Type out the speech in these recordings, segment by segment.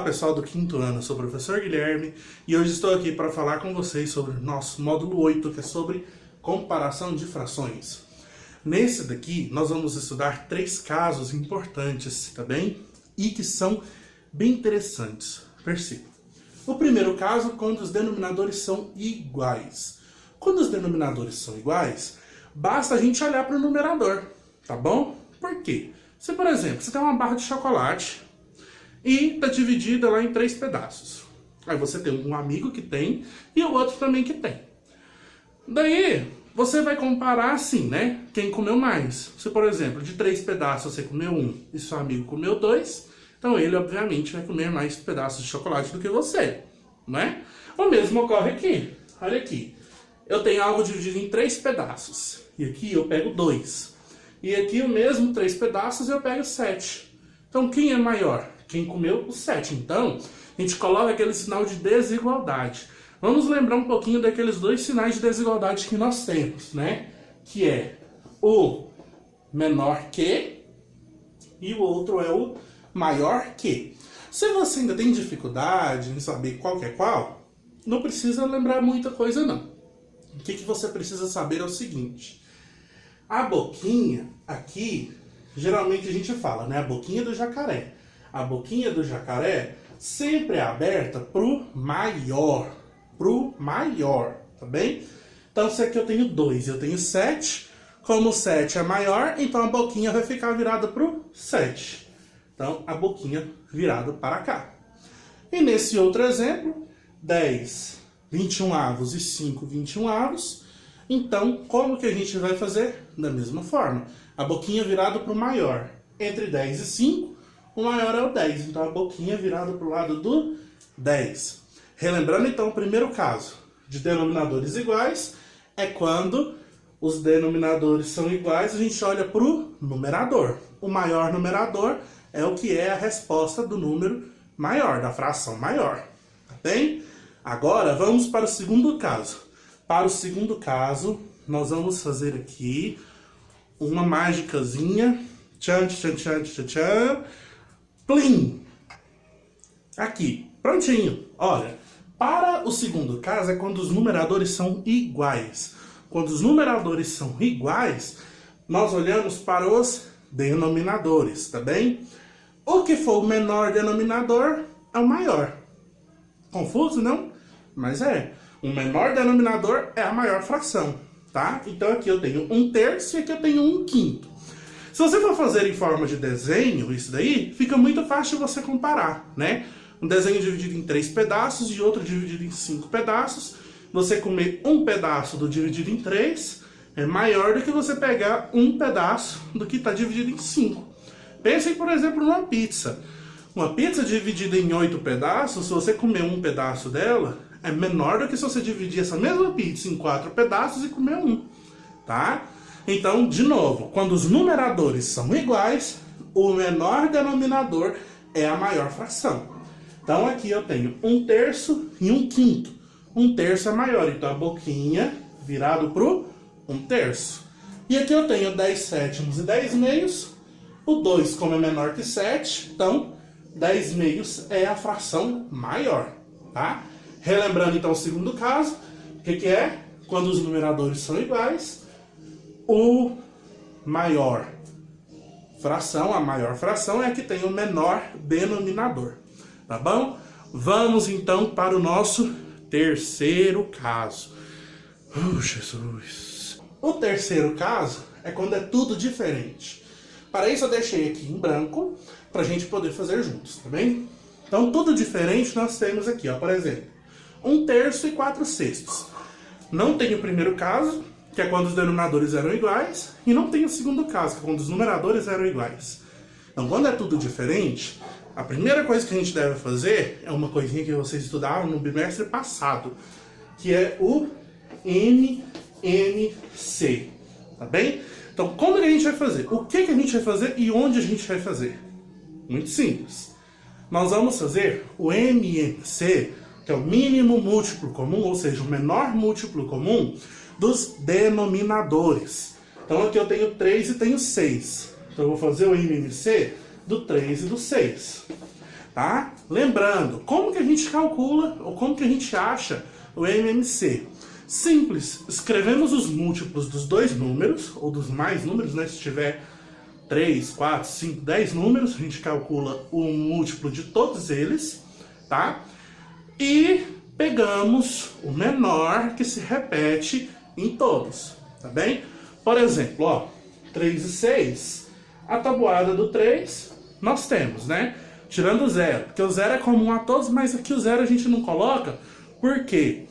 pessoal do quinto ano, eu sou o professor Guilherme e hoje estou aqui para falar com vocês sobre o nosso módulo 8, que é sobre comparação de frações. Nesse daqui, nós vamos estudar 3 casos importantes, tá bem? E que são bem interessantes. Perceba. O primeiro caso, quando os denominadores são iguais. Quando os denominadores são iguais, basta a gente olhar para o numerador, tá bom? Por quê? Se, por exemplo, você tem uma barra de chocolate e está dividida lá em 3 pedaços. Aí você tem um amigo que tem e o outro também que tem. Daí, você vai comparar assim, né? Quem comeu mais. Se, por exemplo, de 3 pedaços você comeu 1 e seu amigo comeu 2, então ele, obviamente, vai comer mais pedaços de chocolate do que você, né? O mesmo ocorre aqui. Olha aqui. Eu tenho algo dividido em 3 pedaços. E aqui eu pego 2. E aqui o mesmo 3 pedaços eu pego 7. Então, quem é maior? Quem comeu o 7. Então, a gente coloca aquele sinal de desigualdade. Vamos lembrar um pouquinho daqueles 2 sinais de desigualdade que nós temos, né? Que é o menor que e o outro é o maior que. Se você ainda tem dificuldade em saber qual que é qual, não precisa lembrar muita coisa não. O que você precisa saber é o seguinte. A boquinha aqui, geralmente a gente fala, né? A boquinha do jacaré. A boquinha do jacaré sempre é aberta pro maior. Pro maior, tá bem? Então, se aqui eu tenho 2 e eu tenho 7, como o 7 é maior, então a boquinha vai ficar virada pro 7. Então, a boquinha virada para cá. E nesse outro exemplo, 10 21 avos e 5 21 avos. Então, como que a gente vai fazer? Da mesma forma. A boquinha virada para o maior. Entre 10 e 5, o maior é o 10. Então, a boquinha virada para o lado do 10. Relembrando, então, o primeiro caso de denominadores iguais é quando os denominadores são iguais, a gente olha para o numerador. O maior numerador é o que é a resposta do número maior, da fração maior. Tá bem? Agora, vamos para o segundo caso. Para o segundo caso, nós vamos fazer aqui uma mágicazinha. Tchan, tchan, tchan, tchan, tchan. Plim! Aqui, prontinho. Olha, para o segundo caso é quando os numeradores são iguais. Quando os numeradores são iguais, nós olhamos para os denominadores, tá bem? O que for o menor denominador é o maior. Confuso, não? Mas é. O menor denominador é a maior fração, tá? Então aqui eu tenho 1/3 e aqui eu tenho 1/5. Se você for fazer em forma de desenho, isso daí, fica muito fácil você comparar, né? Um desenho dividido em 3 pedaços e outro dividido em 5 pedaços. Você comer um pedaço do dividido em 3 é maior do que você pegar um pedaço do que está dividido em 5. Pensem, por exemplo, numa pizza. Uma pizza dividida em 8 pedaços, se você comer um pedaço dela, é menor do que se você dividir essa mesma pizza em 4 pedaços e comer um, tá? Então, de novo, quando os numeradores são iguais, o menor denominador é a maior fração. Então, aqui eu tenho 1/3 e 1/5. 1/3 é maior, então a boquinha virado pro 1/3. E aqui eu tenho 10 sétimos e 10 meios. O 2, como é menor que 7, então 10 meios é a fração maior, tá? Relembrando então o segundo caso, o que é? Quando os numeradores são iguais, o maior fração, a maior fração é a que tem o menor denominador, tá bom? Vamos então para o nosso terceiro caso. Jesus! O terceiro caso é quando é tudo diferente. Para isso eu deixei aqui em branco, para a gente poder fazer juntos, tá bem? Então tudo diferente nós temos aqui, ó, por exemplo, 1/3 e 4/6. Não tem o primeiro caso, que é quando os denominadores eram iguais, e não tem o segundo caso, que é quando os numeradores eram iguais. Então, quando é tudo diferente, a primeira coisa que a gente deve fazer é uma coisinha que vocês estudaram no bimestre passado, que é o MMC, tá bem? Então, como que a gente vai fazer? O que a gente vai fazer e onde a gente vai fazer? Muito simples. Nós vamos fazer o MMC, que é o mínimo múltiplo comum, ou seja, o menor múltiplo comum dos denominadores. Então aqui eu tenho 3 e tenho 6. Então eu vou fazer o MMC do 3 e do 6. tá? Lembrando, como que a gente calcula ou como que a gente acha o MMC? Simples, escrevemos os múltiplos dos dois números, ou dos mais números, né? Se tiver 3, 4, 5, 10 números, a gente calcula o múltiplo de todos eles, tá? E pegamos o menor que se repete em todos, tá bem? Por exemplo, ó, 3 e 6, a tabuada do 3 nós temos, né? Tirando o 0, porque o 0 é comum a todos, mas aqui o 0 a gente não coloca, por quê?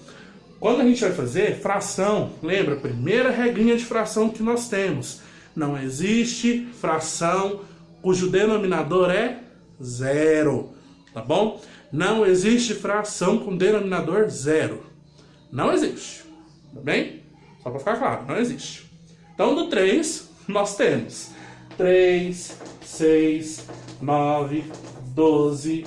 Quando a gente vai fazer fração, lembra, a primeira regrinha de fração que nós temos, não existe fração cujo denominador é 0, tá bom? Não existe fração com denominador 0. Não existe, tá bem? Só para ficar claro, não existe. Então, do 3, nós temos 3, 6, 9, 12,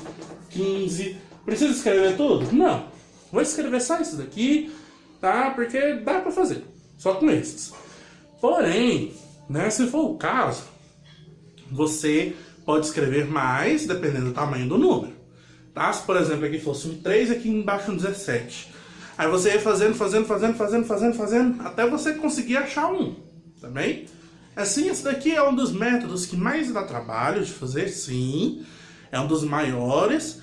15. Precisa escrever tudo? Não. Vou escrever só isso daqui, tá? Porque dá para fazer, só com esses. Porém, né, se for o caso, você pode escrever mais, dependendo do tamanho do número. Tá? Se, por exemplo, aqui fosse um 3, aqui embaixo um 17. Aí você ia fazendo, até você conseguir achar um, tá bem? Assim, esse daqui é um dos métodos que mais dá trabalho de fazer, sim. É um dos maiores.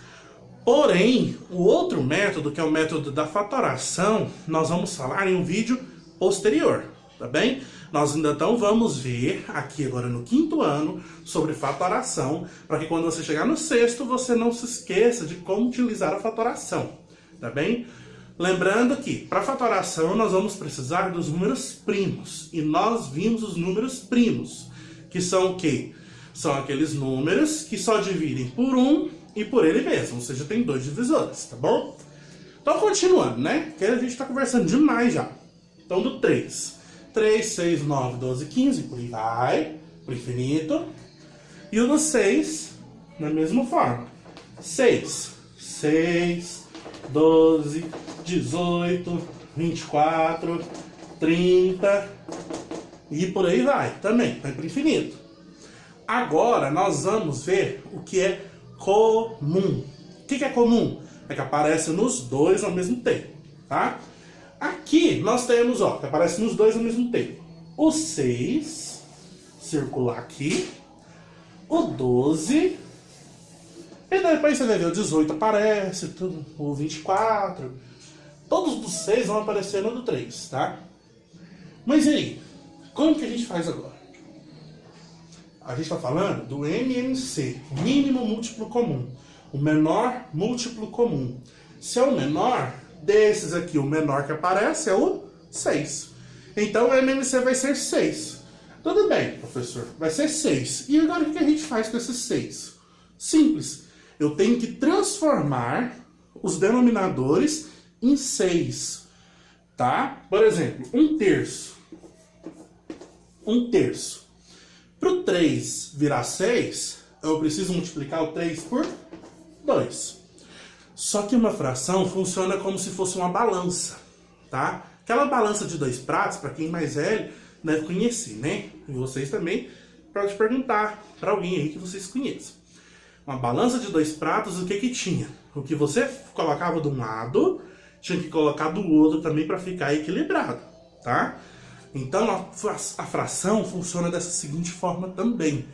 Porém, o outro método, que é o método da fatoração, nós vamos falar em um vídeo posterior, tá bem? Nós ainda então vamos ver aqui agora no 5º ano sobre fatoração, para que quando você chegar no 6º, você não se esqueça de como utilizar a fatoração, tá bem? Lembrando que para fatoração nós vamos precisar dos números primos, e nós vimos os números primos, que são o quê? São aqueles números que só dividem por 1 e por ele mesmo, ou seja, tem 2 divisores, tá bom? Então, continuando, né? Porque a gente está conversando demais já. Então, do 3. 3, 6, 9, 12, 15, por aí vai, por infinito. E o do 6, na mesma forma. 6, 12, 18, 24, 30, e por aí vai, também, vai para o infinito. Agora, nós vamos ver o que é comum. O que é comum? É que aparece nos dois ao mesmo tempo, tá? Aqui nós temos, ó, que aparece nos dois ao mesmo tempo. O 6, circular aqui. O 12. E depois você vai ver o 18 aparece, tudo, o 24. Todos os 6 vão aparecer no do 3, tá? Mas e aí? Como que a gente faz agora? A gente está falando do MMC, mínimo múltiplo comum. O menor múltiplo comum. Se é o menor, desses aqui, o menor que aparece é o 6. Então o MMC vai ser 6. Tudo bem, professor, vai ser 6. E agora o que a gente faz com esses 6? Simples. Eu tenho que transformar os denominadores em 6. Tá? Por exemplo, 1/3. 1/3. Para o 3 virar 6, eu preciso multiplicar o 3 por 2. Só que uma fração funciona como se fosse uma balança, tá? Aquela balança de 2 pratos, para quem mais velho, deve conhecer, né? E vocês também podem perguntar para alguém aí que vocês conheçam. Uma balança de 2 pratos, o que que tinha? O que você colocava de um lado, tinha que colocar do outro também para ficar equilibrado, tá? Então a fração funciona dessa seguinte forma também.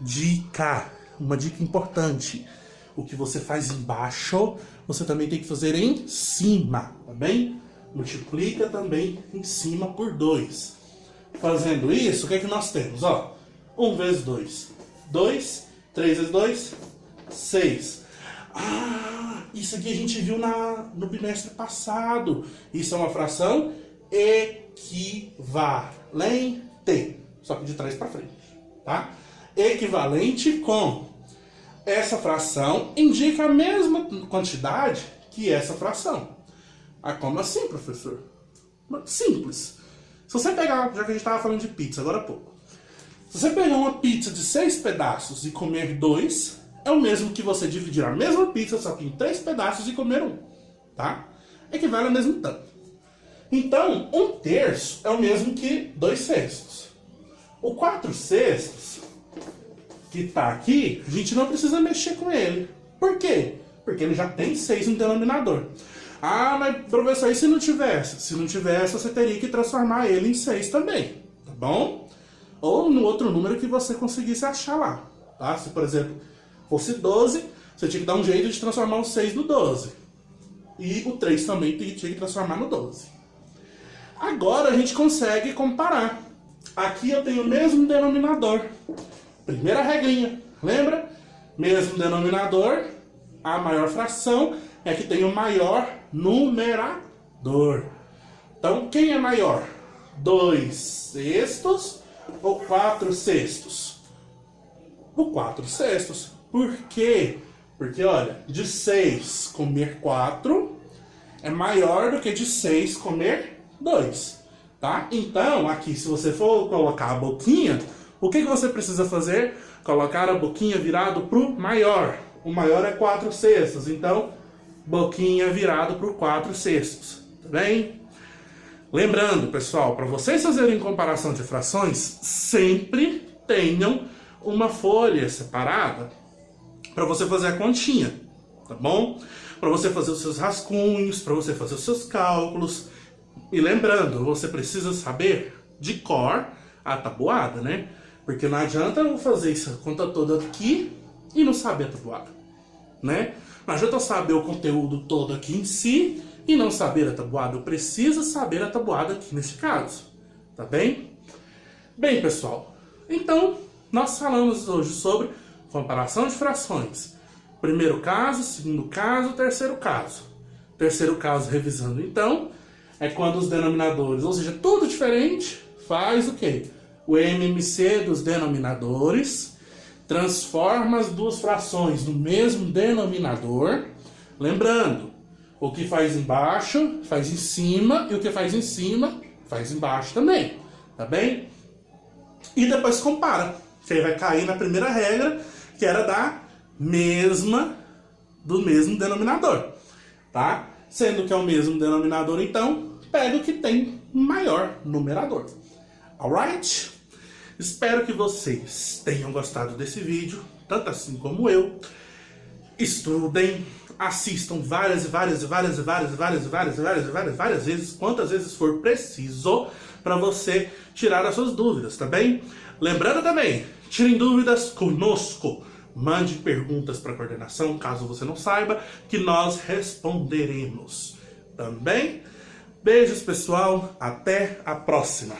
Dica, uma dica importante. O que você faz embaixo, você também tem que fazer em cima, tá bem? Multiplica também em cima por 2. Fazendo isso, o que é que nós temos? Ó, 1 vezes 2, 2, 3 vezes 2, 6. Ah, isso aqui a gente viu no bimestre passado. Isso é uma fração equivalente, só que de trás para frente, tá? Equivalente com essa fração indica a mesma quantidade que essa fração. Ah, como assim, professor? Simples. Se você pegar, já que a gente estava falando de pizza agora há pouco, se você pegar uma pizza de 6 pedaços e comer 2, é o mesmo que você dividir a mesma pizza só que em 3 pedaços e comer 1, tá? Equivale ao mesmo tanto. Então, 1/3 é o mesmo que 2/6. O 4/6, que está aqui, a gente não precisa mexer com ele, Por quê? Porque ele já tem 6 no denominador. Ah, mas professor, e se não tivesse? Se não tivesse, você teria que transformar ele em 6 também, tá bom? Ou no outro número que você conseguisse achar lá, tá? Se, por exemplo, fosse 12, você tinha que dar um jeito de transformar o 6 no 12. E o 3 também tinha que transformar no 12. Agora a gente consegue comparar. Aqui eu tenho o mesmo denominador. Primeira regrinha, lembra? Mesmo denominador, a maior fração é que tem o maior numerador. Então, quem é maior? 2/6 ou 4/6? O 4/6. Por quê? Porque, olha, de 6 comer 4 é maior do que de 6 comer 2, tá? Então, aqui, se você for colocar a boquinha, o que você precisa fazer? Colocar a boquinha virado para o maior. O maior é 4/6, então, boquinha virado para o 4/6, tá bem? Lembrando, pessoal, para vocês fazerem comparação de frações, sempre tenham uma folha separada para você fazer a continha, tá bom? Para você fazer os seus rascunhos, para você fazer os seus cálculos. E lembrando, você precisa saber de cor a tabuada, né? Porque não adianta eu fazer essa conta toda aqui e não saber a tabuada, né? Não adianta eu saber o conteúdo todo aqui em si e não saber a tabuada. Eu preciso saber a tabuada aqui nesse caso, tá bem? Bem, pessoal, então nós falamos hoje sobre comparação de frações. Primeiro caso, segundo caso, terceiro caso. Terceiro caso, revisando então, é quando os denominadores, ou seja, tudo diferente, faz o quê? O MMC dos denominadores transforma as duas frações no mesmo denominador. Lembrando, o que faz embaixo faz em cima e o que faz em cima faz embaixo também, tá bem? E depois compara, que aí vai cair na primeira regra, que era do mesmo denominador, tá? Sendo que é o mesmo denominador, então, pega o que tem maior numerador. Alright? Espero que vocês tenham gostado desse vídeo, tanto assim como eu. Estudem, assistam várias vezes, quantas vezes for preciso, para você tirar as suas dúvidas, tá bem? Lembrando também, tirem dúvidas conosco. Mande perguntas para a coordenação, caso você não saiba, que nós responderemos. Também, beijos pessoal, até a próxima.